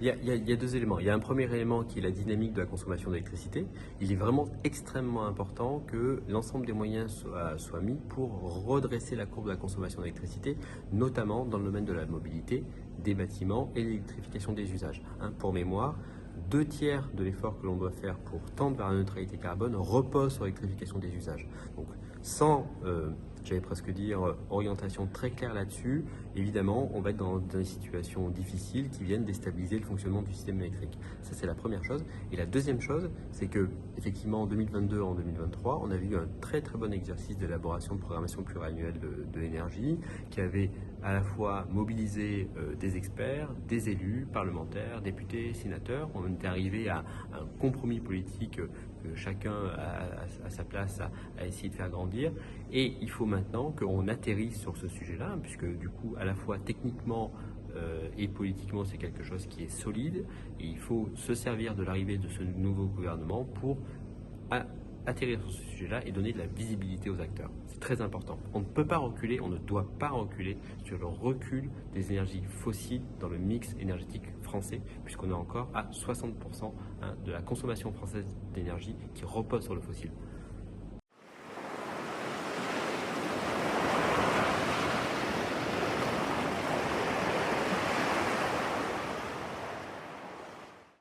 Il y a deux éléments. Il y a un premier élément qui est la dynamique de la consommation d'électricité. Il est vraiment extrêmement important que l'ensemble des moyens soient mis pour redresser la courbe de la consommation d'électricité, notamment dans le domaine de la mobilité, des bâtiments et l'électrification des usages. Pour mémoire, 2 tiers de l'effort que l'on doit faire pour tendre vers la neutralité carbone repose sur l'électrification des usages. Donc, sans, j'allais presque dire, orientation très claire là-dessus, évidemment, on va être dans des situations difficiles qui viennent déstabiliser le fonctionnement du système électrique. Ça, c'est la première chose. Et la deuxième chose, c'est que, effectivement, en 2022, en 2023, on a eu un très très bon exercice d'élaboration de programmation pluriannuelle de l'énergie qui avait à la fois mobilisé des experts, des élus, parlementaires, députés, sénateurs. On est arrivé à un compromis politique que chacun à sa place a essayé de faire grandir. Et il faut maintenant qu'on atterrisse sur ce sujet-là, puisque du coup, à la fois techniquement et politiquement, c'est quelque chose qui est solide. Et il faut se servir de l'arrivée de ce nouveau gouvernement pour atterrir sur ce sujet-là et donner de la visibilité aux acteurs. C'est très important. On ne peut pas reculer, on ne doit pas reculer sur le recul des énergies fossiles dans le mix énergétique français, puisqu'on est encore à 60% de la consommation française d'énergie qui repose sur le fossile.